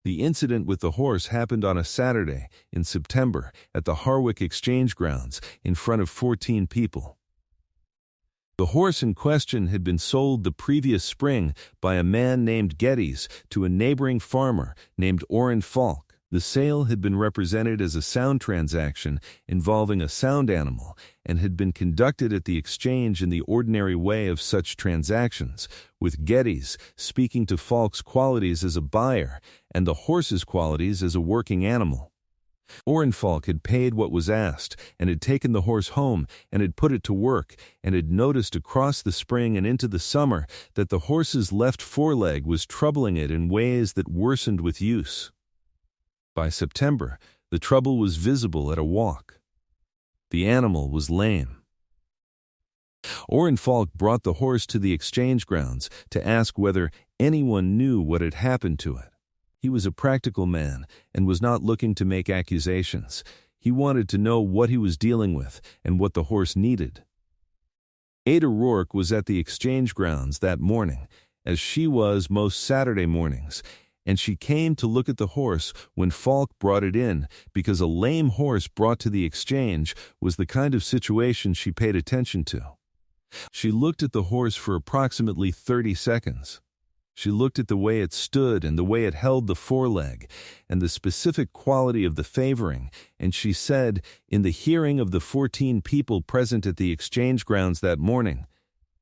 The incident with the horse happened on a Saturday in September at the Harwick Exchange grounds in front of 14 people. The horse in question had been sold the previous spring by a man named Geddes to a neighboring farmer named Orrin Falk. The sale had been represented as a sound transaction involving a sound animal and had been conducted at the exchange in the ordinary way of such transactions, with Geddes speaking to Falk's qualities as a buyer and the horse's qualities as a working animal. Orrin Falk had paid what was asked and had taken the horse home and had put it to work and had noticed across the spring and into the summer that the horse's left foreleg was troubling it in ways that worsened with use. By September, the trouble was visible at a walk. The animal was lame. Orrin Falk brought the horse to the exchange grounds to ask whether anyone knew what had happened to it. He was a practical man and was not looking to make accusations. He wanted to know what he was dealing with and what the horse needed. Ada Rourke was at the exchange grounds that morning, as she was most Saturday mornings, and she came to look at the horse when Falk brought it in because a lame horse brought to the exchange was the kind of situation she paid attention to. She looked at the horse for approximately 30 seconds. She looked at the way it stood and the way it held the foreleg and the specific quality of the favoring, and she said, in the hearing of the 14 people present at the exchange grounds that morning,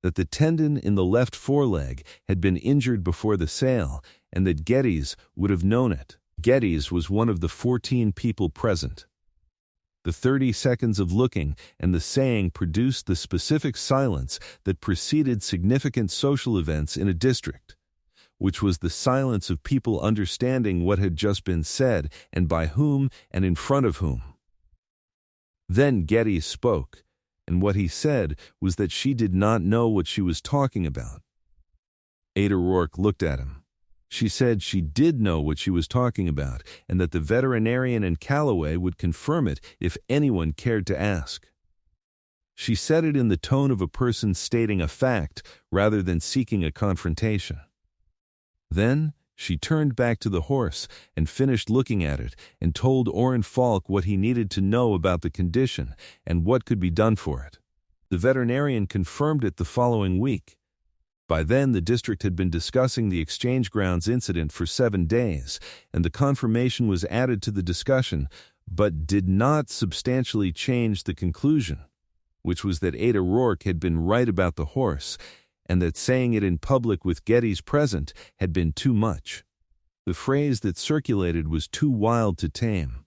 that the tendon in the left foreleg had been injured before the sale and that Geddes would have known it. Geddes was one of the 14 people present. The 30 seconds of looking and the saying produced the specific silence that preceded significant social events in a district, which was the silence of people understanding what had just been said and by whom and in front of whom. Then Geddes spoke, and what he said was that she did not know what she was talking about. Ada Rourke looked at him. She said she did know what she was talking about and that the veterinarian in Cowboy would confirm it if anyone cared to ask. She said it in the tone of a person stating a fact rather than seeking a confrontation. Then she turned back to the horse and finished looking at it and told Orrin Falk what he needed to know about the condition and what could be done for it. The veterinarian confirmed it the following week. By then, the district had been discussing the exchange grounds incident for 7 days, and the confirmation was added to the discussion, but did not substantially change the conclusion, which was that Ada Rourke had been right about the horse, and that saying it in public with Geddes present had been too much. The phrase that circulated was too wild to tame.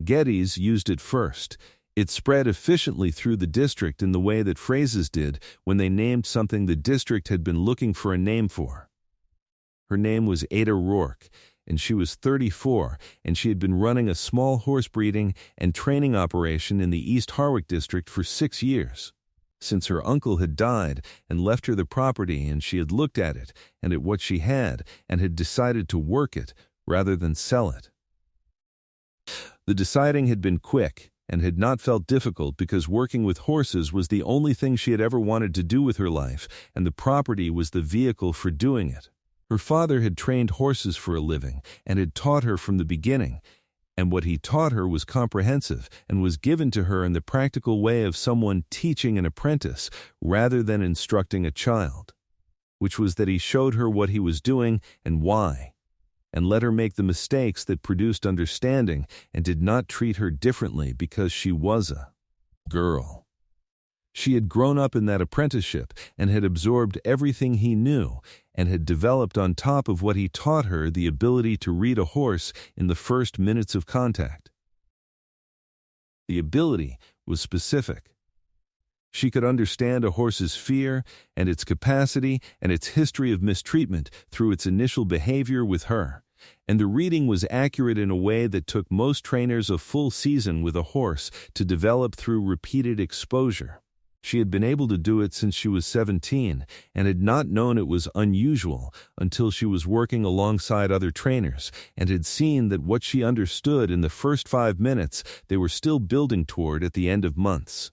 Geddes used it first. It spread efficiently through the district in the way that phrases did when they named something the district had been looking for a name for. Her name was Ada Rourke, and she was 34, and she had been running a small horse breeding and training operation in the East Harwick district for 6 years. Since her uncle had died and left her the property, and she had looked at it and at what she had and had decided to work it rather than sell it. The deciding had been quick and had not felt difficult because working with horses was the only thing she had ever wanted to do with her life, and the property was the vehicle for doing it. Her father had trained horses for a living and had taught her from the beginning, and what he taught her was comprehensive and was given to her in the practical way of someone teaching an apprentice rather than instructing a child, which was that he showed her what he was doing and why, and let her make the mistakes that produced understanding and did not treat her differently because she was a girl. She had grown up in that apprenticeship and had absorbed everything he knew and had developed on top of what he taught her the ability to read a horse in the first minutes of contact. The ability was specific. She could understand a horse's fear and its capacity and its history of mistreatment through its initial behavior with her, and the reading was accurate in a way that took most trainers a full season with a horse to develop through repeated exposure. She had been able to do it since she was 17 and had not known it was unusual until she was working alongside other trainers and had seen that what she understood in the first 5 minutes they were still building toward at the end of months.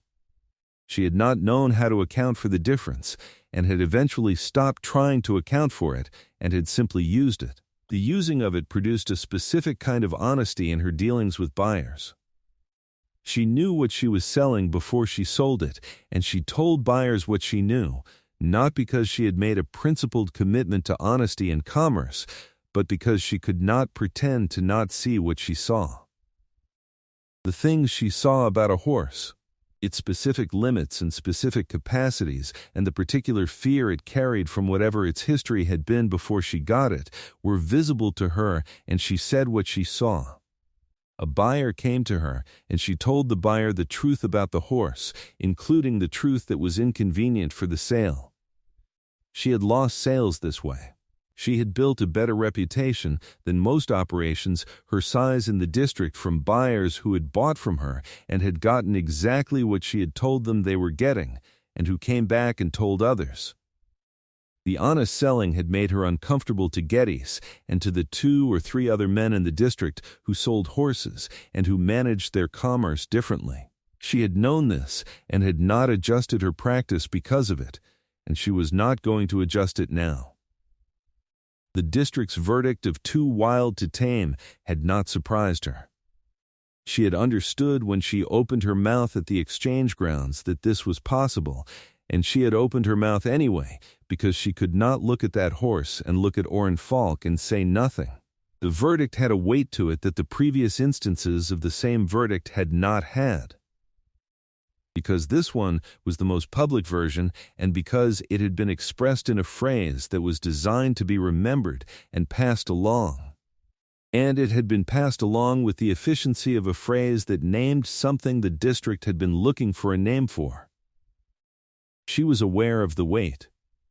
She had not known how to account for the difference and had eventually stopped trying to account for it and had simply used it. The using of it produced a specific kind of honesty in her dealings with buyers. She knew what she was selling before she sold it, and she told buyers what she knew, not because she had made a principled commitment to honesty and commerce, but because she could not pretend to not see what she saw. The things she saw about a horse, its specific limits and specific capacities, and the particular fear it carried from whatever its history had been before she got it, were visible to her, and she said what she saw. A buyer came to her, and she told the buyer the truth about the horse, including the truth that was inconvenient for the sale. She had lost sales this way. She had built a better reputation than most operations her size in the district from buyers who had bought from her and had gotten exactly what she had told them they were getting, and who came back and told others. The honest selling had made her uncomfortable to Geddes and to the 2 or 3 other men in the district who sold horses and who managed their commerce differently. She had known this and had not adjusted her practice because of it, and she was not going to adjust it now. The district's verdict of too wild to tame had not surprised her. She had understood when she opened her mouth at the exchange grounds that this was possible, and she had opened her mouth anyway because she could not look at that horse and look at Orrin Falk and say nothing. The verdict had a weight to it that the previous instances of the same verdict had not had. Because this one was the most public version, and because it had been expressed in a phrase that was designed to be remembered and passed along. And it had been passed along with the efficiency of a phrase that named something the district had been looking for a name for. She was aware of the weight.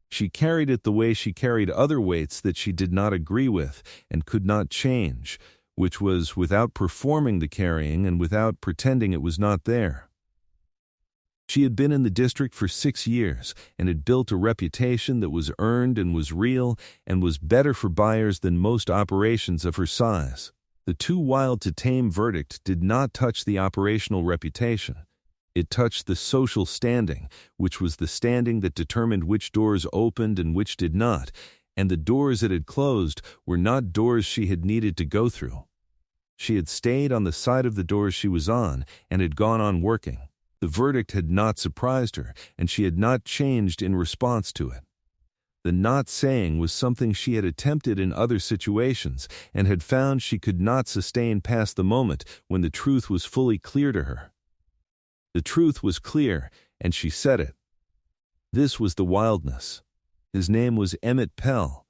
She carried it the way she carried other weights that she did not agree with and could not change, which was without performing the carrying and without pretending it was not there. She had been in the district for 6 years and had built a reputation that was earned and was real and was better for buyers than most operations of her size. The too wild to tame verdict did not touch the operational reputation. It touched the social standing, which was the standing that determined which doors opened and which did not, and the doors it had closed were not doors she had needed to go through. She had stayed on the side of the doors she was on and had gone on working. The verdict had not surprised her, and she had not changed in response to it. The not saying was something she had attempted in other situations and had found she could not sustain past the moment when the truth was fully clear to her. The truth was clear, and she said it. This was the wildness. His name was Emmett Pell,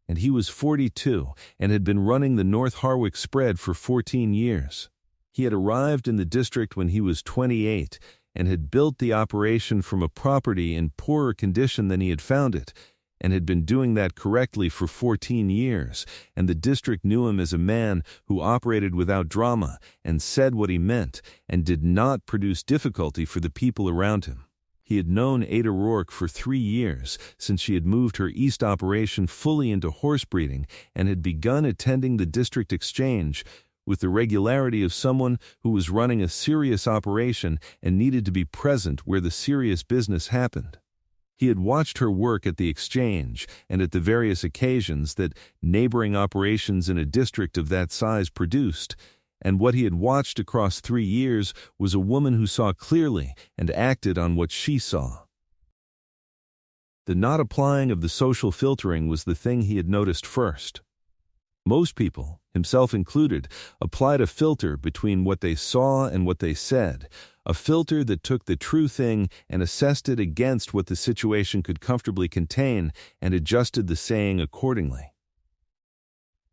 and he was 42 and had been running the North Harwick spread for 14 years. He had arrived in the district when he was 28 and had built the operation from a property in poorer condition than he had found it, and had been doing that correctly for 14 years, and the district knew him as a man who operated without drama and said what he meant and did not produce difficulty for the people around him. He had known Ada Rourke for 3 years, since she had moved her East operation fully into horse breeding and had begun attending the district exchange, with the regularity of someone who was running a serious operation and needed to be present where the serious business happened. He had watched her work at the exchange and at the various occasions that neighboring operations in a district of that size produced, and what he had watched across 3 years was a woman who saw clearly and acted on what she saw. The not applying of the social filtering was the thing he had noticed first. Most people, himself included, applied a filter between what they saw and what they said, a filter that took the true thing and assessed it against what the situation could comfortably contain and adjusted the saying accordingly.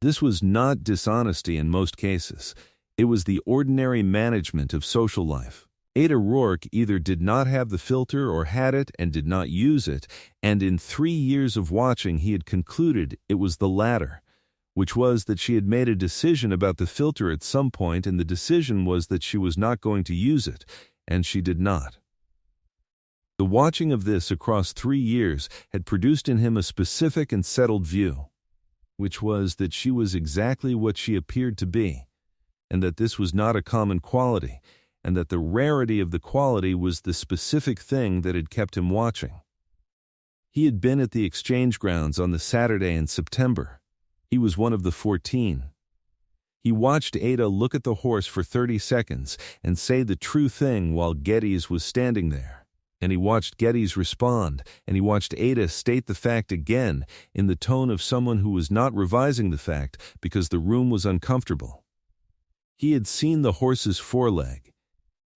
This was not dishonesty in most cases. It was the ordinary management of social life. Ada Rourke either did not have the filter or had it and did not use it, and in 3 years of watching he had concluded it was the latter, which was that she had made a decision about the filter at some point, and the decision was that she was not going to use it, and she did not. The watching of this across 3 years had produced in him a specific and settled view, which was that she was exactly what she appeared to be, and that this was not a common quality, and that the rarity of the quality was the specific thing that had kept him watching. He had been at the exchange grounds on the Saturday in September. He was one of the 14. He watched Ada look at the horse for 30 seconds and say the true thing while Geddes was standing there. And he watched Geddes respond, and he watched Ada state the fact again in the tone of someone who was not revising the fact because the room was uncomfortable. He had seen the horse's foreleg.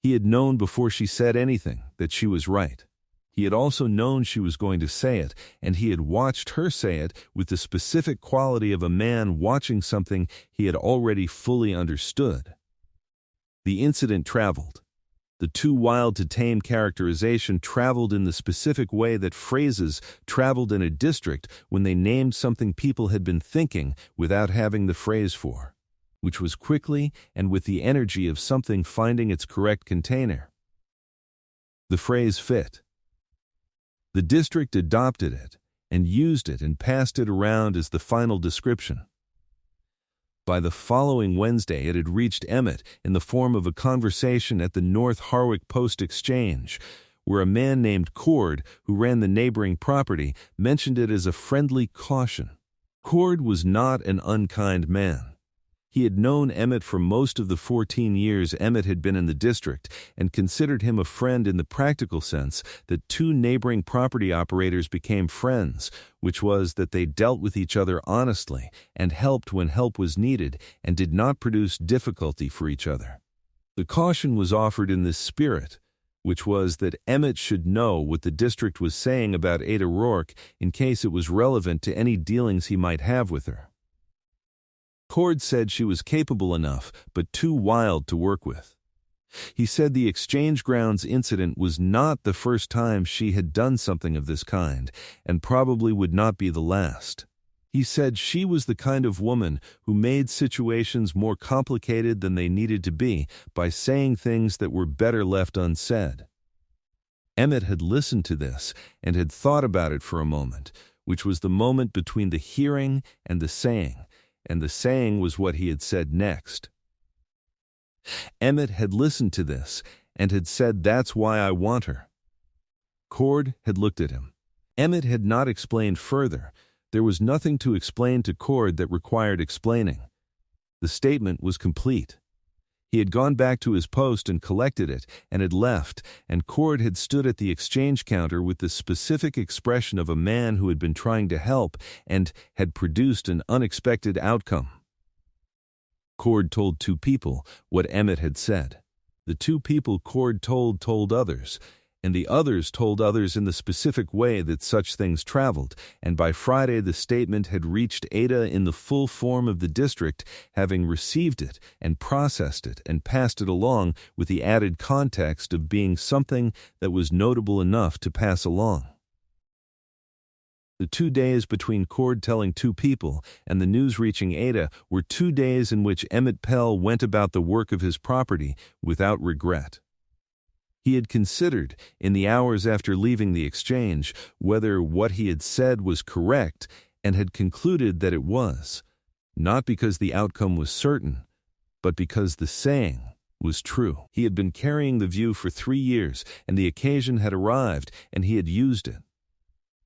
He had known before she said anything that she was right. He had also known she was going to say it, and he had watched her say it with the specific quality of a man watching something he had already fully understood. The incident traveled. The too wild to tame characterization traveled in the specific way that phrases traveled in a district when they named something people had been thinking without having the phrase for, which was quickly and with the energy of something finding its correct container. The phrase fit. The district adopted it and used it and passed it around as the final description. By the following Wednesday, it had reached Emmett in the form of a conversation at the North Harwick Post Exchange, where a man named Cord, who ran the neighboring property, mentioned it as a friendly caution. Cord was not an unkind man. He had known Emmett for most of the 14 years Emmett had been in the district and considered him a friend in the practical sense that two neighboring property operators became friends, which was that they dealt with each other honestly and helped when help was needed and did not produce difficulty for each other. The caution was offered in this spirit, which was that Emmett should know what the district was saying about Ada Rourke in case it was relevant to any dealings he might have with her. Cord said she was capable enough, but too wild to work with. He said the exchange grounds incident was not the first time she had done something of this kind, and probably would not be the last. He said she was the kind of woman who made situations more complicated than they needed to be by saying things that were better left unsaid. Emmett had listened to this and had thought about it for a moment, which was the moment between the hearing and the saying. And the saying was what he had said next. Emmett had listened to this and had said, "That's why I want her." Cord had looked at him. Emmett had not explained further. There was nothing to explain to Cord that required explaining. The statement was complete. He had gone back to his post and collected it and had left, and Cord had stood at the exchange counter with the specific expression of a man who had been trying to help and had produced an unexpected outcome. Cord told two people what Emmett had said. The two people Cord told others, and the others told others in the specific way that such things traveled, and by Friday the statement had reached Ada in the full form of the district, having received it and processed it and passed it along with the added context of being something that was notable enough to pass along. The 2 days between Cord telling two people and the news reaching Ada were 2 days in which Emmett Pell went about the work of his property without regret. He had considered, in the hours after leaving the exchange, whether what he had said was correct, and had concluded that it was, not because the outcome was certain, but because the saying was true. He had been carrying the view for 3 years, and the occasion had arrived, and he had used it.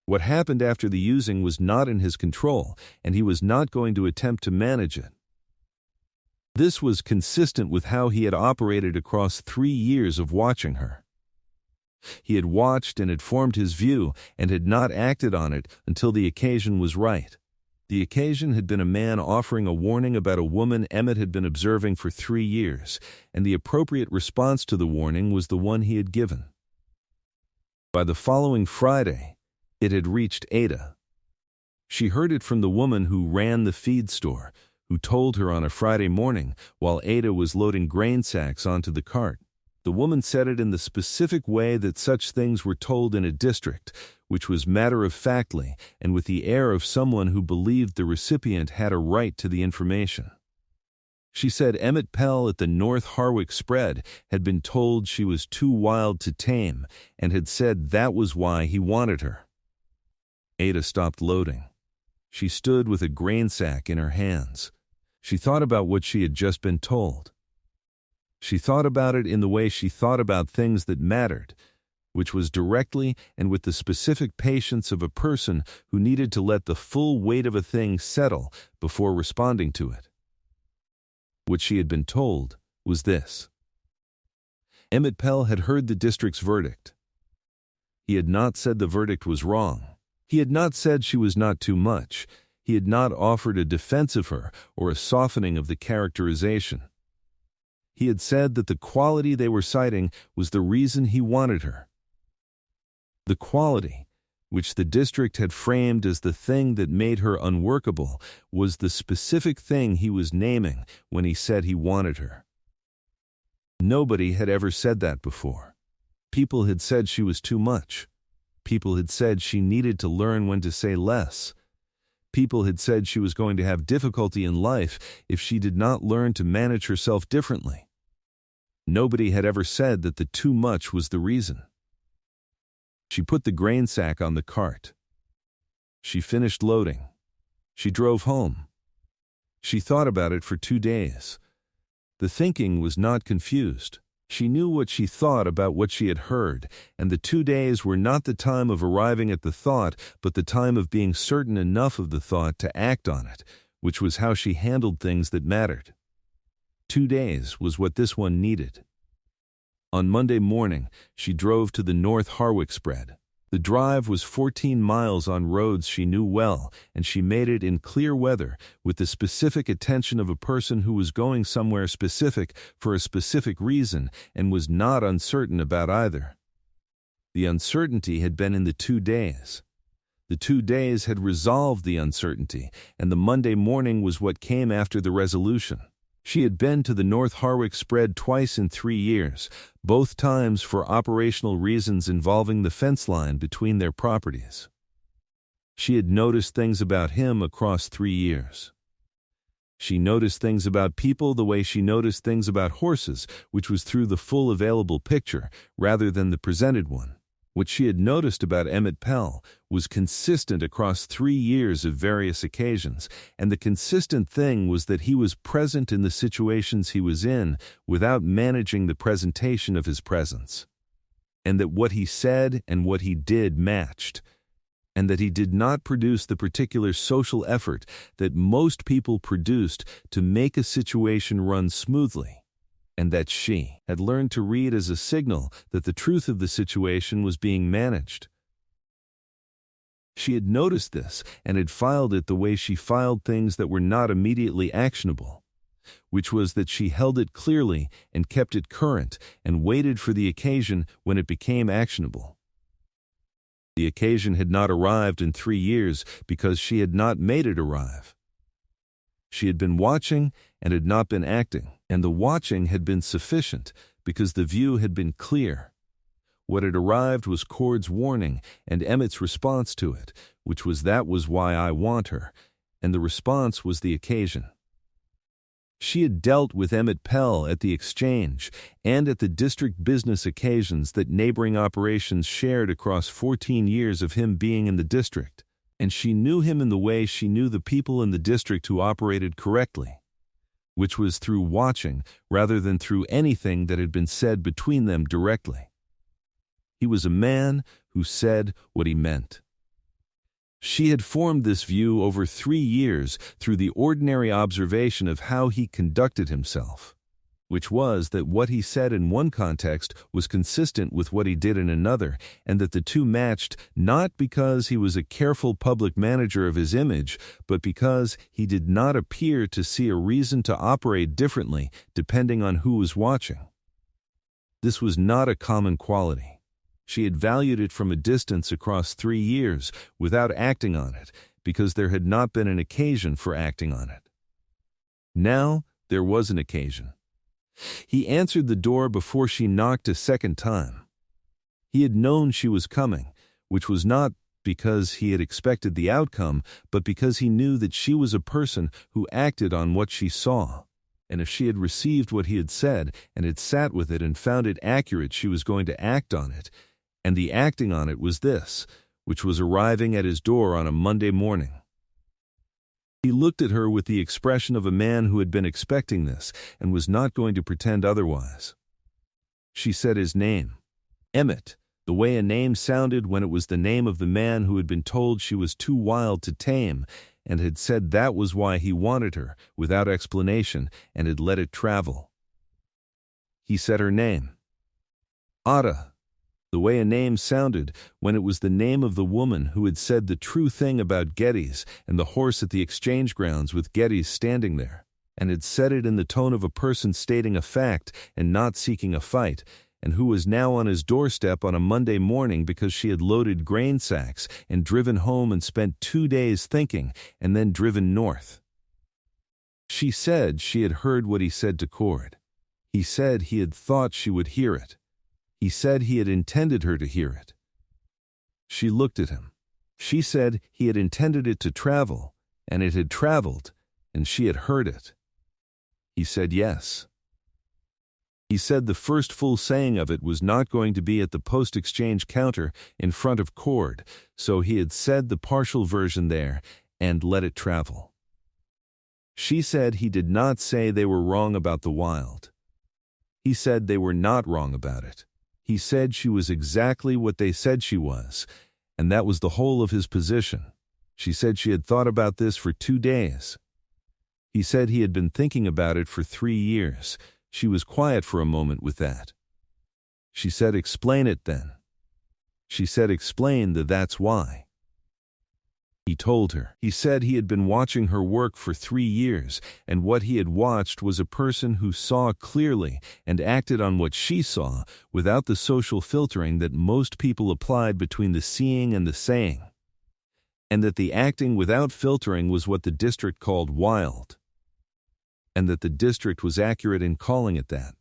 What happened after the using was not in his control, and he was not going to attempt to manage it. This was consistent with how he had operated across 3 years of watching her. He had watched and had formed his view and had not acted on it until the occasion was right. The occasion had been a man offering a warning about a woman Emmett had been observing for 3 years, and the appropriate response to the warning was the one he had given. By the following Friday, it had reached Ada. She heard it from the woman who ran the feed store, who told her on a Friday morning while Ada was loading grain sacks onto the cart. The woman said it in the specific way that such things were told in a district, which was matter-of-factly and with the air of someone who believed the recipient had a right to the information. She said Emmett Pell at the North Harwick spread had been told she was too wild to tame and had said that was why he wanted her. Ada stopped loading. She stood with a grain sack in her hands. She thought about what she had just been told. She thought about it in the way she thought about things that mattered, which was directly and with the specific patience of a person who needed to let the full weight of a thing settle before responding to it. What she had been told was this. Emmett Pell had heard the district's verdict. He had not said the verdict was wrong. He had not said she was not too much. He had not offered a defense of her or a softening of the characterization. He had said that the quality they were citing was the reason he wanted her. The quality, which the district had framed as the thing that made her unworkable, was the specific thing he was naming when he said he wanted her. Nobody had ever said that before. People had said she was too much. People had said she needed to learn when to say less. People had said she was going to have difficulty in life if she did not learn to manage herself differently. Nobody had ever said that the too much was the reason. She put the grain sack on the cart. She finished loading. She drove home. She thought about it for 2 days. The thinking was not confused. She knew what she thought about what she had heard, and the 2 days were not the time of arriving at the thought, but the time of being certain enough of the thought to act on it, which was how she handled things that mattered. 2 days was what this one needed. On Monday morning, she drove to the North Harwick spread. The drive was 14 miles on roads she knew well, and she made it in clear weather with the specific attention of a person who was going somewhere specific for a specific reason and was not uncertain about either. The uncertainty had been in the 2 days. The 2 days had resolved the uncertainty, and the Monday morning was what came after the resolution. She had been to the North Harwick spread twice in 3 years, both times for operational reasons involving the fence line between their properties. She had noticed things about him across 3 years. She noticed things about people the way she noticed things about horses, which was through the full available picture rather than the presented one. What she had noticed about Emmett Pell was consistent across 3 years of various occasions, and the consistent thing was that he was present in the situations he was in without managing the presentation of his presence, and that what he said and what he did matched, and that he did not produce the particular social effort that most people produced to make a situation run smoothly, and that she had learned to read as a signal that the truth of the situation was being managed. She had noticed this and had filed it the way she filed things that were not immediately actionable, which was that she held it clearly and kept it current and waited for the occasion when it became actionable. The occasion had not arrived in 3 years because she had not made it arrive. She had been watching and had not been acting, and the watching had been sufficient because the view had been clear. What had arrived was Cord's warning and Emmett's response to it, which was "that was why I want her," and the response was the occasion. She had dealt with Emmett Pell at the exchange and at the district business occasions that neighboring operations shared across 14 years of him being in the district, and she knew him in the way she knew the people in the district who operated correctly, which was through watching rather than through anything that had been said between them directly. He was a man who said what he meant. She had formed this view over 3 years through the ordinary observation of how he conducted himself, which was that what he said in one context was consistent with what he did in another, and that the two matched not because he was a careful public manager of his image, but because he did not appear to see a reason to operate differently depending on who was watching. This was not a common quality. She had valued it from a distance across 3 years without acting on it because there had not been an occasion for acting on it. Now there was an occasion. He answered the door before she knocked a second time. He had known she was coming, which was not because he had expected the outcome, but because he knew that she was a person who acted on what she saw. And if she had received what he had said and had sat with it and found it accurate, she was going to act on it. And the acting on it was this, which was arriving at his door on a Monday morning. He looked at her with the expression of a man who had been expecting this and was not going to pretend otherwise. She said his name, Emmett, The way a name sounded when it was the name of the man who had been told she was too wild to tame, and had said that was why he wanted her, without explanation, and had let it travel. He said her name. Ada. The way a name sounded when it was the name of the woman who had said the true thing about Geddes and the horse at the exchange grounds with Geddes standing there, and had said it in the tone of a person stating a fact and not seeking a fight, and who was now on his doorstep on a Monday morning because she had loaded grain sacks and driven home and spent 2 days thinking and then driven north. She said she had heard what he said to Cord. He said he had thought she would hear it. He said he had intended her to hear it. She looked at him. She said he had intended it to travel, and it had traveled, and she had heard it. He said yes. He said the first full saying of it was not going to be at the post-exchange counter in front of Cord, so he had said the partial version there and let it travel. She said he did not say they were wrong about the wild. He said they were not wrong about it. He said she was exactly what they said she was, and that was the whole of his position. She said she had thought about this for 2 days. He said he had been thinking about it for 3 years. She was quiet for a moment with that. She said, "Explain it then." She said, "Explain that's why." He told her. He said he had been watching her work for 3 years, and what he had watched was a person who saw clearly and acted on what she saw without the social filtering that most people applied between the seeing and the saying, and that the acting without filtering was what the district called wild, and that the district was accurate in calling it that,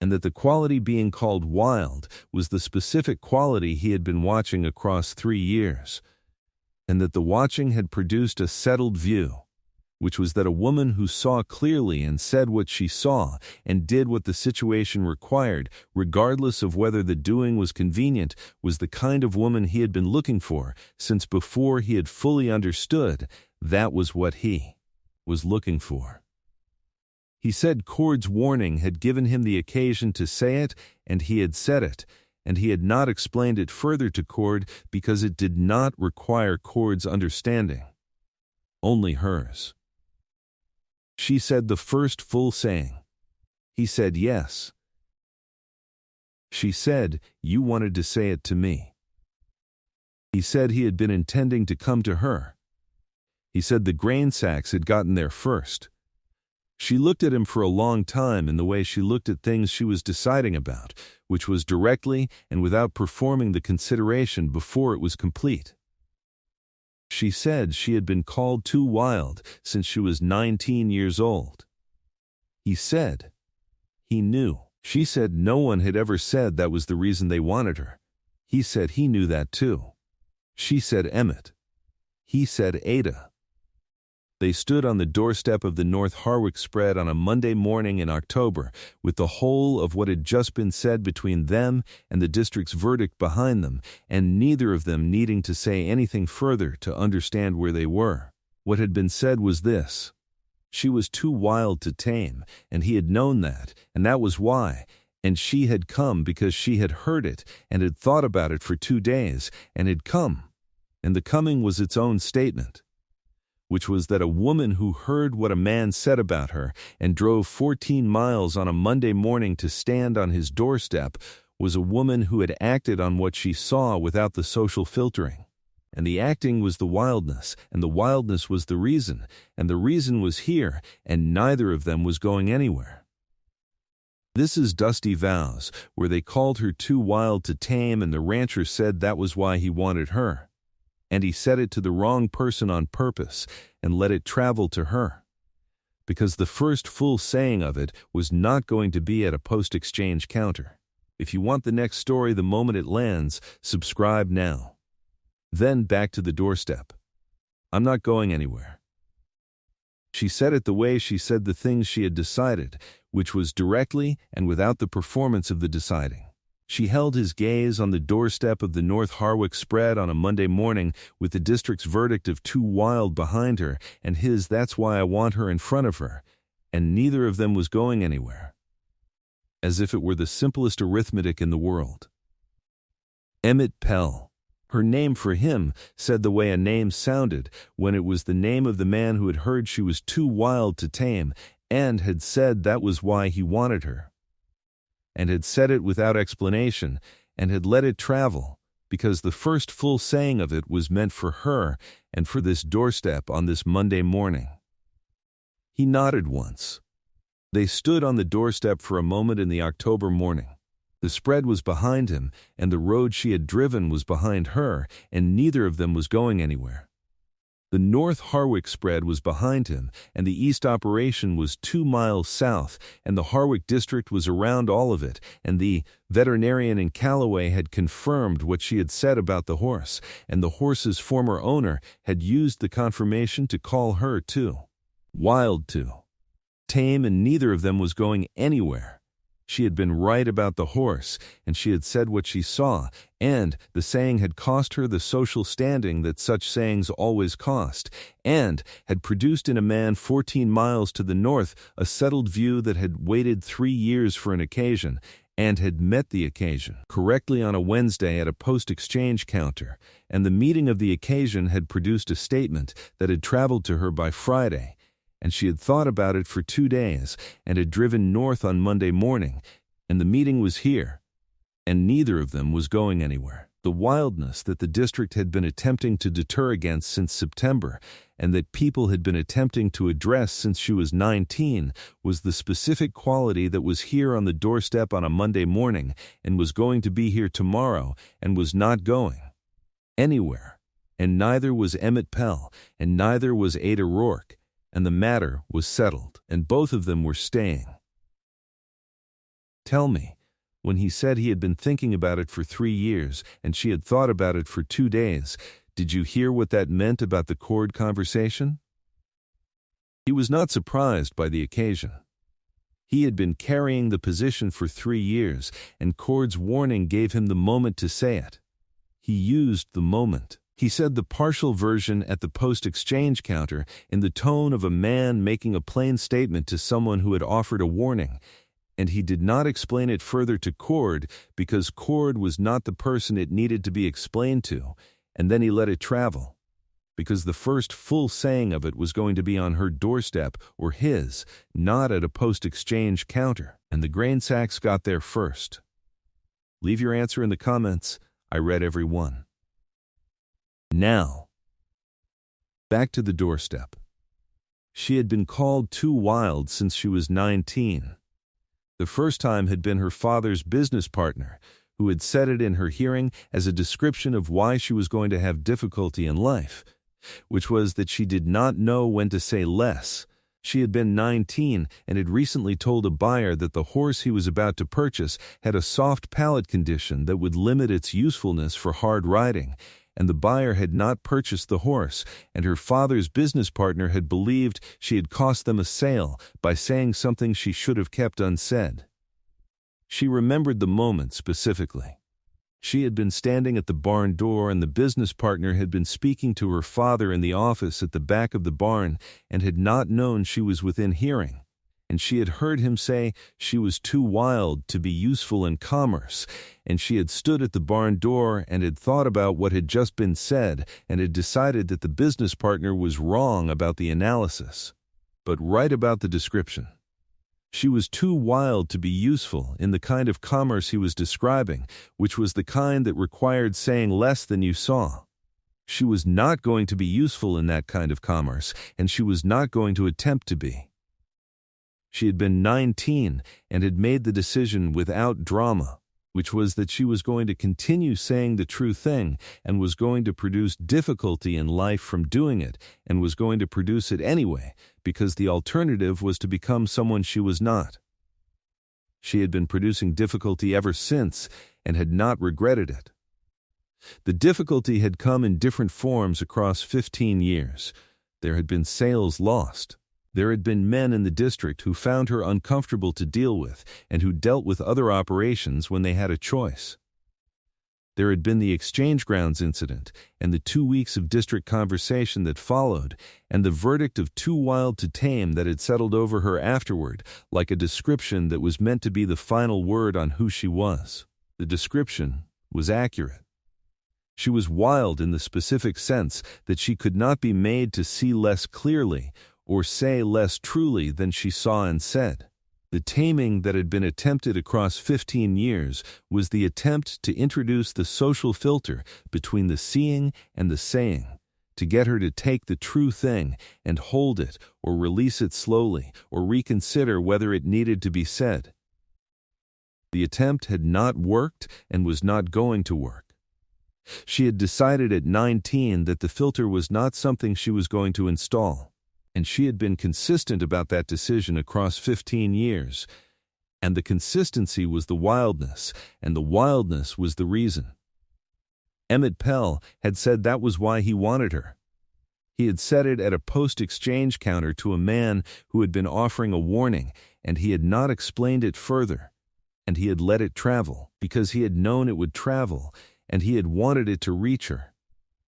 and that the quality being called wild was the specific quality he had been watching across 3 years, and that the watching had produced a settled view, which was that a woman who saw clearly and said what she saw and did what the situation required, regardless of whether the doing was convenient, was the kind of woman he had been looking for since before he had fully understood that was what he was looking for. He said Cord's warning had given him the occasion to say it, and he had said it, and he had not explained it further to Cord because it did not require Cord's understanding, only hers. She said the first full saying. He said yes. She said, "You wanted to say it to me." He said he had been intending to come to her. He said the grain sacks had gotten there first. She looked at him for a long time in the way she looked at things she was deciding about, which was directly and without performing the consideration before it was complete. She said she had been called too wild since she was 19 years old. He said he knew. She said no one had ever said that was the reason they wanted her. He said he knew that too. She said Emmett. He said Ada. They stood on the doorstep of the North Harwick spread on a Monday morning in October, with the whole of what had just been said between them and the district's verdict behind them, and neither of them needing to say anything further to understand where they were. What had been said was this: she was too wild to tame, and he had known that, and that was why, and she had come because she had heard it and had thought about it for 2 days, and had come, and the coming was its own statement, which was that a woman who heard what a man said about her and drove 14 miles on a Monday morning to stand on his doorstep was a woman who had acted on what she saw without the social filtering. And the acting was the wildness, and the wildness was the reason, and the reason was here, and neither of them was going anywhere. This is Dusty Vows, where they called her too wild to tame, and the rancher said that was why he wanted her. And he said it to the wrong person on purpose and let it travel to her, because the first full saying of it was not going to be at a post-exchange counter. If you want the next story the moment it lands, subscribe now. Then back to the doorstep. I'm not going anywhere. She said it the way she said the things she had decided, which was directly and without the performance of the deciding. She held his gaze on the doorstep of the North Harwick spread on a Monday morning with the district's verdict of too wild behind her and his "that's why I want her" in front of her, and neither of them was going anywhere, as if it were the simplest arithmetic in the world. Emmett Pell. Her name for him said the way a name sounded when it was the name of the man who had heard she was too wild to tame and had said that was why he wanted her. And had said it without explanation and had let it travel, because the first full saying of it was meant for her and for this doorstep on this Monday morning. He nodded once. They stood on the doorstep for a moment in the October morning. The spread was behind him, and the road she had driven was behind her, and neither of them was going anywhere. The North Harwick spread was behind him, and the East operation was 2 miles south, and the Harwick district was around all of it, and the veterinarian in Cowboy had confirmed what she had said about the horse, and the horse's former owner had used the confirmation to call her too. Wild too. Tame, and neither of them was going anywhere. She had been right about the horse, and she had said what she saw, and the saying had cost her the social standing that such sayings always cost, and had produced in a man 14 miles to the north a settled view that had waited 3 years for an occasion, and had met the occasion correctly on a Wednesday at a post-exchange counter, and the meeting of the occasion had produced a statement that had traveled to her by Friday, and she had thought about it for 2 days, and had driven north on Monday morning, and the meeting was here, and neither of them was going anywhere. The wildness that the district had been attempting to deter against since September, and that people had been attempting to address since she was 19, was the specific quality that was here on the doorstep on a Monday morning, and was going to be here tomorrow, and was not going anywhere. And neither was Emmett Pell, and neither was Ada Rourke. And the matter was settled, and both of them were staying. Tell me, when he said he had been thinking about it for 3 years, and she had thought about it for 2 days, did you hear what that meant about the cord conversation? He was not surprised by the occasion. He had been carrying the position for 3 years, and Cord's warning gave him the moment to say it. He used the moment. He said the partial version at the post-exchange counter in the tone of a man making a plain statement to someone who had offered a warning, and he did not explain it further to Cord because Cord was not the person it needed to be explained to, and then he let it travel, because the first full saying of it was going to be on her doorstep or his, not at a post-exchange counter, and the grain sacks got there first. Leave your answer in the comments. I read every one. Now, back to the doorstep. She had been called too wild since she was 19. The first time had been her father's business partner, who had said it in her hearing as a description of why she was going to have difficulty in life, which was that she did not know when to say less. She had been 19 and had recently told a buyer that the horse he was about to purchase had a soft palate condition that would limit its usefulness for hard riding, and the buyer had not purchased the horse, and her father's business partner had believed she had cost them a sale by saying something she should have kept unsaid. She remembered the moment specifically. She had been standing at the barn door, and the business partner had been speaking to her father in the office at the back of the barn and had not known she was within hearing. And she had heard him say she was too wild to be useful in commerce, and she had stood at the barn door and had thought about what had just been said and had decided that the business partner was wrong about the analysis, but right about the description. She was too wild to be useful in the kind of commerce he was describing, which was the kind that required saying less than you saw. She was not going to be useful in that kind of commerce, and she was not going to attempt to be. She had been 19 and had made the decision without drama, which was that she was going to continue saying the true thing and was going to produce difficulty in life from doing it and was going to produce it anyway because the alternative was to become someone she was not. She had been producing difficulty ever since and had not regretted it. The difficulty had come in different forms across 15 years. There had been sales lost. There had been men in the district who found her uncomfortable to deal with and who dealt with other operations when they had a choice. There had been the exchange grounds incident and the 2 weeks of district conversation that followed, and the verdict of too wild to tame that had settled over her afterward, like a description that was meant to be the final word on who she was. The description was accurate. She was wild in the specific sense that she could not be made to see less clearly or say less truly than she saw and said. The taming that had been attempted across 15 years was the attempt to introduce the social filter between the seeing and the saying, to get her to take the true thing and hold it or release it slowly or reconsider whether it needed to be said. The attempt had not worked and was not going to work. She had decided at 19 that the filter was not something she was going to install, and she had been consistent about that decision across 15 years, and the consistency was the wildness, and the wildness was the reason. Emmett Pell had said that was why he wanted her. He had said it at a post-exchange counter to a man who had been offering a warning, and he had not explained it further, and he had let it travel because he had known it would travel, and he had wanted it to reach her.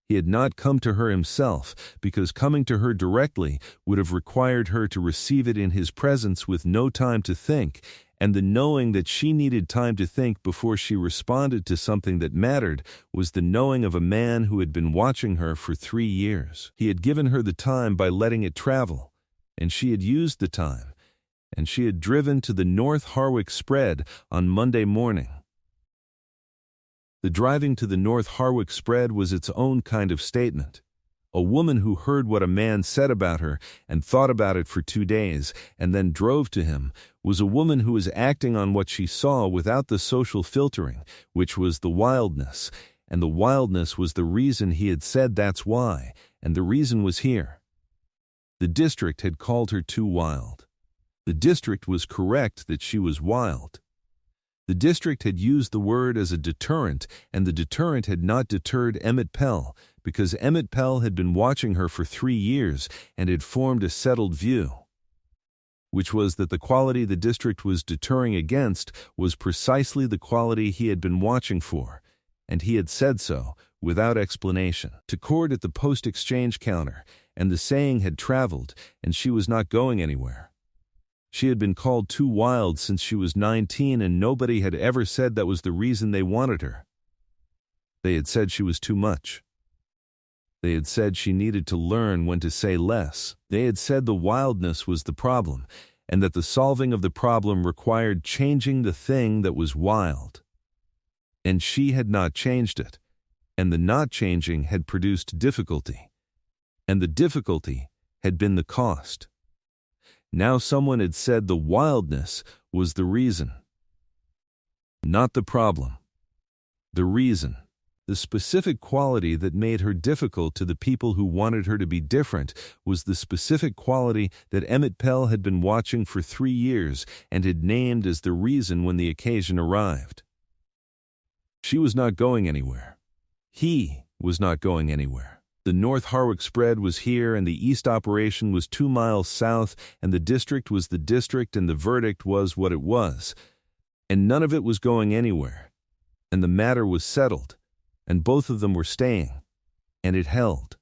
He had not come to her himself, because coming to her directly would have required her to receive it in his presence with no time to think, and the knowing that she needed time to think before she responded to something that mattered was the knowing of a man who had been watching her for 3 years. He had given her the time by letting it travel, and she had used the time, and she had driven to the North Harwick spread on Monday morning. The driving to the North Harwick spread was its own kind of statement. A woman who heard what a man said about her and thought about it for 2 days and then drove to him was a woman who was acting on what she saw without the social filtering, which was the wildness, and the wildness was the reason he had said that's why, and the reason was here. The district had called her too wild. The district was correct that she was wild. The district had used the word as a deterrent, and the deterrent had not deterred Emmett Pell, because Emmett Pell had been watching her for 3 years and had formed a settled view, which was that the quality the district was deterring against was precisely the quality he had been watching for, and he had said so, without explanation, to Cord at the post-exchange counter, and the saying had traveled, and she was not going anywhere. She had been called too wild since she was 19, and nobody had ever said that was the reason they wanted her. They had said she was too much. They had said she needed to learn when to say less. They had said the wildness was the problem, and that the solving of the problem required changing the thing that was wild. And she had not changed it, and the not changing had produced difficulty, and the difficulty had been the cost. Now someone had said the wildness was the reason. Not the problem. The reason. The specific quality that made her difficult to the people who wanted her to be different was the specific quality that Emmett Pell had been watching for 3 years and had named as the reason when the occasion arrived. She was not going anywhere. He was not going anywhere. The North Harwick spread was here, and the East operation was 2 miles south, and the district was the district, and the verdict was what it was. And none of it was going anywhere. And the matter was settled, and both of them were staying, and it held.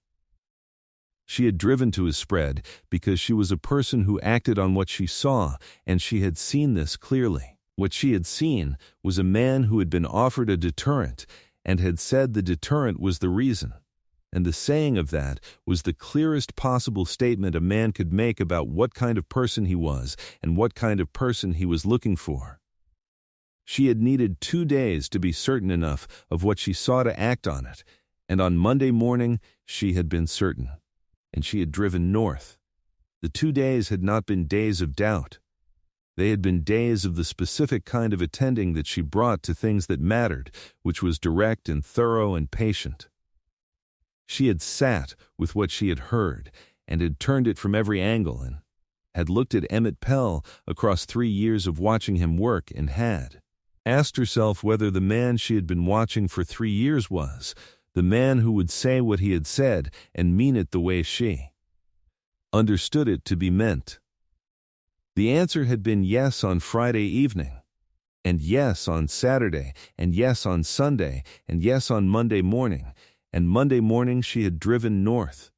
She had driven to his spread because she was a person who acted on what she saw, and she had seen this clearly. What she had seen was a man who had been offered a deterrent, and had said the deterrent was the reason. And the saying of that was the clearest possible statement a man could make about what kind of person he was and what kind of person he was looking for. She had needed 2 days to be certain enough of what she saw to act on it, and on Monday morning she had been certain, and she had driven north. The 2 days had not been days of doubt. They had been days of the specific kind of attending that she brought to things that mattered, which was direct and thorough and patient. She had sat with what she had heard, and had turned it from every angle, and had looked at Emmett Pell across 3 years of watching him work, and had asked herself whether the man she had been watching for 3 years was the man who would say what he had said and mean it the way she understood it to be meant. The answer had been yes on Friday evening, and yes on Saturday, and yes on Sunday, and yes on Monday morning, and Monday morning she had driven north.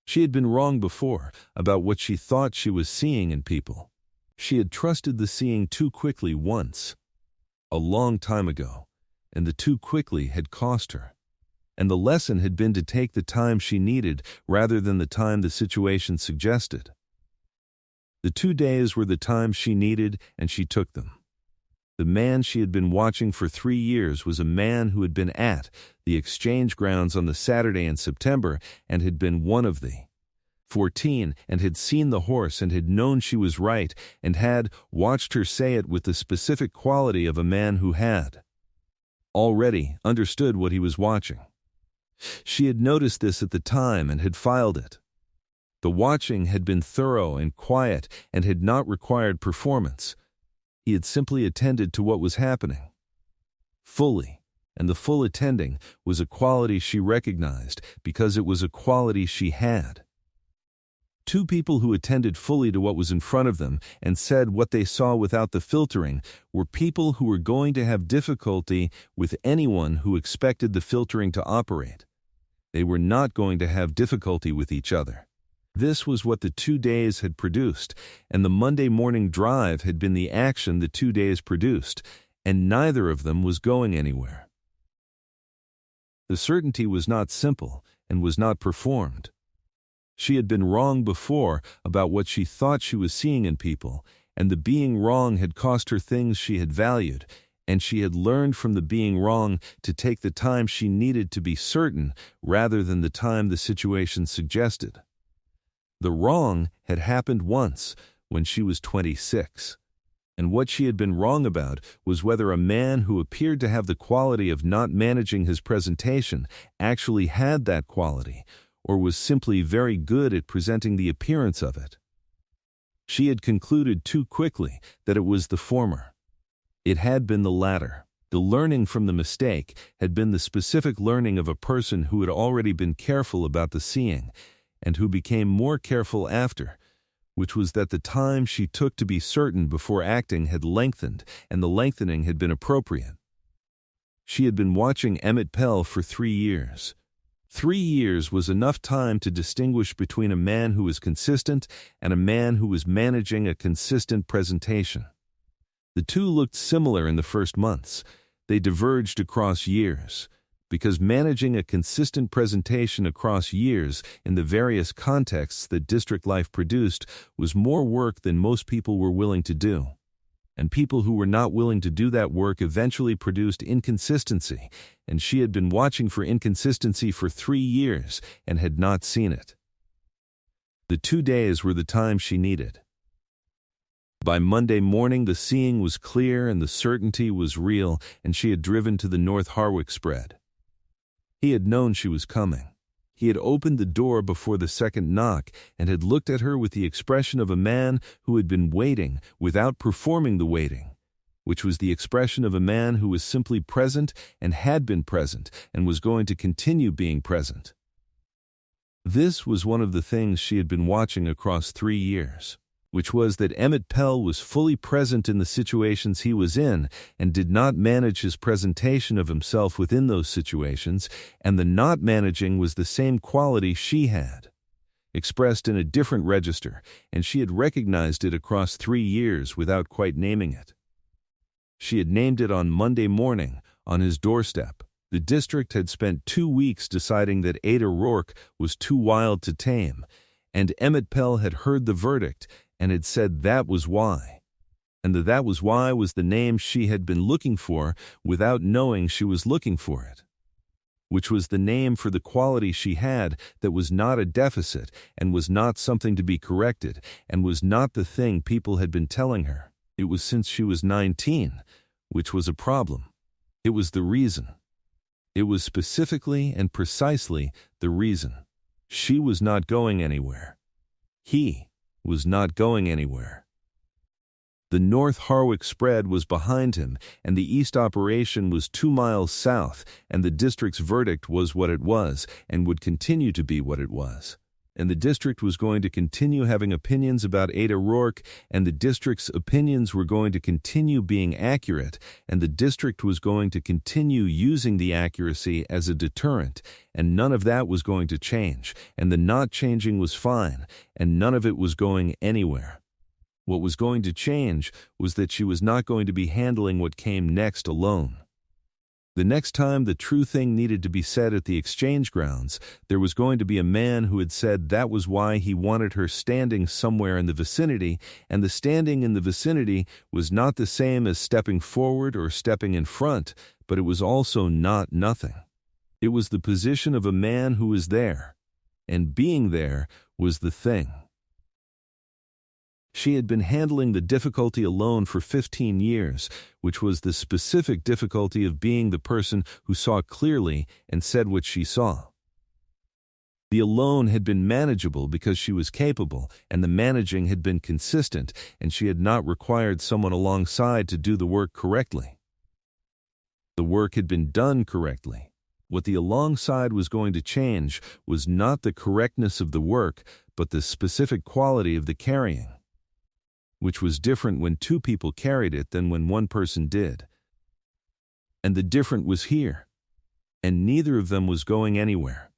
She had been wrong before about what she thought she was seeing in people. She had trusted the seeing too quickly once, a long time ago, and the too quickly had cost her. And the lesson had been to take the time she needed rather than the time the situation suggested. The 2 days were the time she needed, and she took them. The man she had been watching for 3 years was a man who had been at the exchange grounds on the Saturday in September and had been one of the 14 and had seen the horse and had known she was right and had watched her say it with the specific quality of a man who had already understood what he was watching. She had noticed this at the time and had filed it. The watching had been thorough and quiet and had not required performance. He had simply attended to what was happening fully, and the full attending was a quality she recognized because it was a quality she had. 2 people who attended fully to what was in front of them and said what they saw without the filtering were people who were going to have difficulty with anyone who expected the filtering to operate. They were not going to have difficulty with each other. This was what the 2 days had produced, and the Monday morning drive had been the action the 2 days produced, and neither of them was going anywhere. The certainty was not simple and was not performed. She had been wrong before about what she thought she was seeing in people, and the being wrong had cost her things she had valued, and she had learned from the being wrong to take the time she needed to be certain rather than the time the situation suggested. The wrong had happened once when she was 26, and what she had been wrong about was whether a man who appeared to have the quality of not managing his presentation actually had that quality, or was simply very good at presenting the appearance of it. She had concluded too quickly that it was the former. It had been the latter. The learning from the mistake had been the specific learning of a person who had already been careful about the seeing, and who became more careful after, which was that the time she took to be certain before acting had lengthened, and the lengthening had been appropriate. She had been watching Emmett Pell for 3 years. 3 years was enough time to distinguish between a man who was consistent and a man who was managing a consistent presentation. The two looked similar in the first months. They diverged across years, because managing a consistent presentation across years in the various contexts that district life produced was more work than most people were willing to do. And people who were not willing to do that work eventually produced inconsistency, and she had been watching for inconsistency for 3 years and had not seen it. The 2 days were the time she needed. By Monday morning the seeing was clear and the certainty was real, and she had driven to the North Harwick spread. He had known she was coming. He had opened the door before the second knock and had looked at her with the expression of a man who had been waiting without performing the waiting, which was the expression of a man who was simply present and had been present and was going to continue being present. This was one of the things she had been watching across 3 years, which was that Emmett Pell was fully present in the situations he was in and did not manage his presentation of himself within those situations, and the not managing was the same quality she had, expressed in a different register, and she had recognized it across 3 years without quite naming it. She had named it on Monday morning, on his doorstep. The district had spent 2 weeks deciding that Ada Rourke was too wild to tame, and Emmett Pell had heard the verdict and had said that was why. And that was why was the name she had been looking for without knowing she was looking for it, which was the name for the quality she had that was not a deficit and was not something to be corrected and was not the thing people had been telling her. It was since she was 19, which was a problem. It was the reason. It was specifically and precisely the reason. She was not going anywhere. He was not going anywhere. The North Harwick spread was behind him, and the east operation was 2 miles south, and the district's verdict was what it was, and would continue to be what it was. And the district was going to continue having opinions about Ada Rourke, and the district's opinions were going to continue being accurate, and the district was going to continue using the accuracy as a deterrent, and none of that was going to change, and the not changing was fine, and none of it was going anywhere. What was going to change was that she was not going to be handling what came next alone. The next time the true thing needed to be said at the exchange grounds, there was going to be a man who had said that was why he wanted her standing somewhere in the vicinity, and the standing in the vicinity was not the same as stepping forward or stepping in front, but it was also not nothing. It was the position of a man who was there, and being there was the thing. She had been handling the difficulty alone for 15 years, which was the specific difficulty of being the person who saw clearly and said what she saw. The alone had been manageable because she was capable, and the managing had been consistent, and she had not required someone alongside to do the work correctly. The work had been done correctly. What the alongside was going to change was not the correctness of the work, but the specific quality of the carrying, which was different when two people carried it than when one person did. And the difference was here, and neither of them was going anywhere.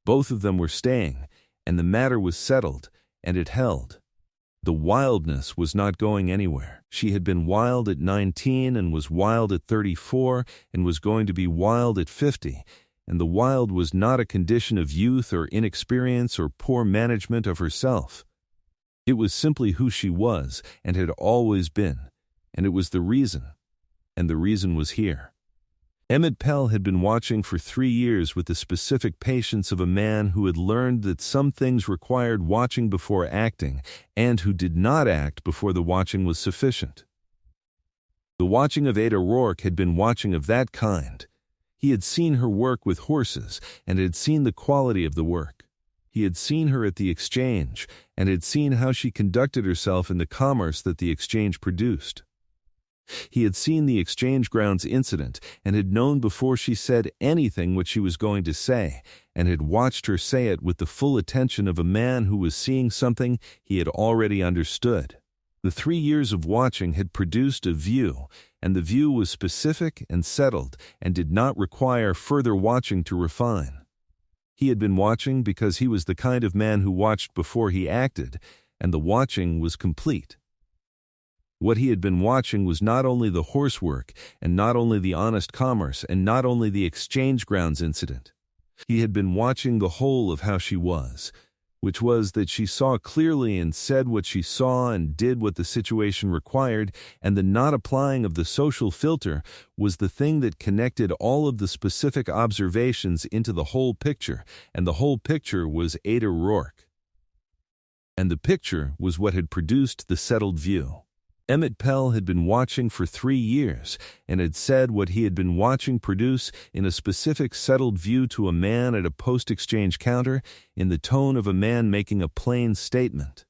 Both of them were staying, and the matter was settled, and it held. The wildness was not going anywhere. She had been wild at 19 and was wild at 34 and was going to be wild at 50, and the wild was not a condition of youth or inexperience or poor management of herself. It was simply who she was and had always been, and it was the reason, and the reason was here. Emmett Pell had been watching for 3 years with the specific patience of a man who had learned that some things required watching before acting, and who did not act before the watching was sufficient. The watching of Ada Rourke had been watching of that kind. He had seen her work with horses, and had seen the quality of the work. He had seen her at the exchange, and had seen how she conducted herself in the commerce that the exchange produced. He had seen the exchange grounds incident, and had known before she said anything what she was going to say, and had watched her say it with the full attention of a man who was seeing something he had already understood. The 3 years of watching had produced a view, and the view was specific and settled, and did not require further watching to refine. He had been watching because he was the kind of man who watched before he acted, and the watching was complete. What he had been watching was not only the horse work, and not only the honest commerce, and not only the exchange grounds incident. He had been watching the whole of how she was, which was that she saw clearly and said what she saw and did what the situation required, and the not applying of the social filter was the thing that connected all of the specific observations into the whole picture, and the whole picture was Ada Rourke. And the picture was what had produced the settled view. Emmett Pell had been watching for 3 years, and had said what he had been watching produce in a specific settled view to a man at a post-exchange counter in the tone of a man making a plain statement.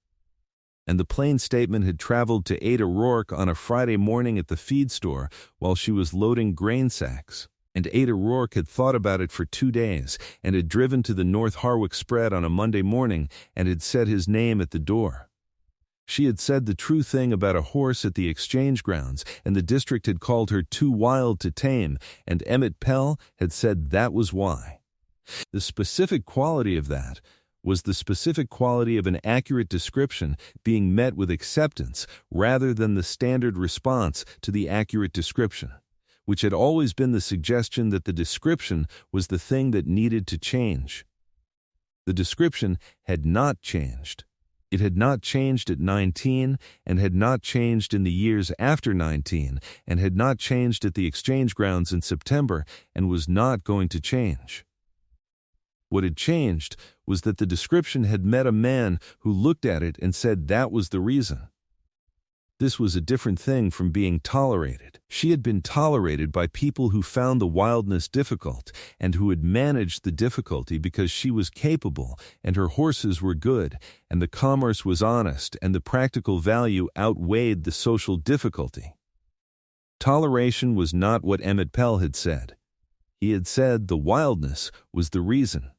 And the plain statement had traveled to Ada Rourke on a Friday morning at the feed store while she was loading grain sacks. And Ada Rourke had thought about it for 2 days, and had driven to the North Harwick spread on a Monday morning, and had said his name at the door. She had said the true thing about a horse at the exchange grounds, and the district had called her too wild to tame, and Emmett Pell had said that was why. The specific quality of that was the specific quality of an accurate description being met with acceptance rather than the standard response to the accurate description, which had always been the suggestion that the description was the thing that needed to change. The description had not changed. It had not changed at 19, and had not changed in the years after 19, and had not changed at the exchange grounds in September, and was not going to change. What had changed was that the description had met a man who looked at it and said that was the reason. This was a different thing from being tolerated. She had been tolerated by people who found the wildness difficult, and who had managed the difficulty because she was capable, and her horses were good, and the commerce was honest, and the practical value outweighed the social difficulty. Toleration was not what Emmett Pell had said. He had said the wildness was the reason,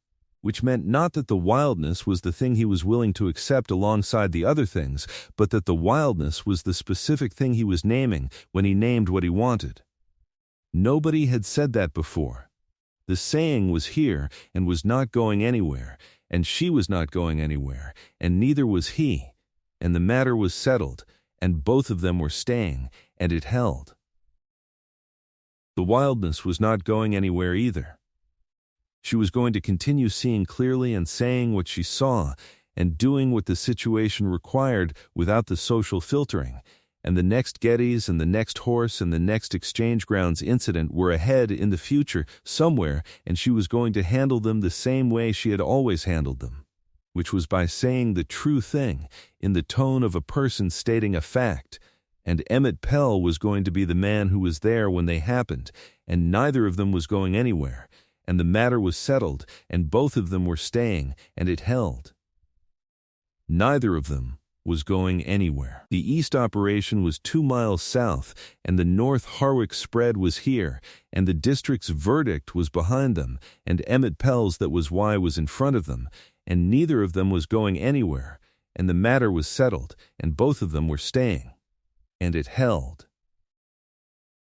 which meant not that the wildness was the thing he was willing to accept alongside the other things, but that the wildness was the specific thing he was naming when he named what he wanted. Nobody had said that before. The saying was here and was not going anywhere, and she was not going anywhere, and neither was he, and the matter was settled, and both of them were staying, and it held. The wildness was not going anywhere either. She was going to continue seeing clearly and saying what she saw and doing what the situation required without the social filtering, and the next Gettys and the next horse and the next exchange grounds incident were ahead in the future somewhere, and she was going to handle them the same way she had always handled them, which was by saying the true thing in the tone of a person stating a fact. And Emmett Pell was going to be the man who was there when they happened, and neither of them was going anywhere, and the matter was settled, and both of them were staying, and it held. Neither of them was going anywhere. The east operation was 2 miles south, and the North Harwick spread was here, and the district's verdict was behind them, and Emmett Pell's that was why was in front of them, and neither of them was going anywhere, and the matter was settled, and both of them were staying. And it held.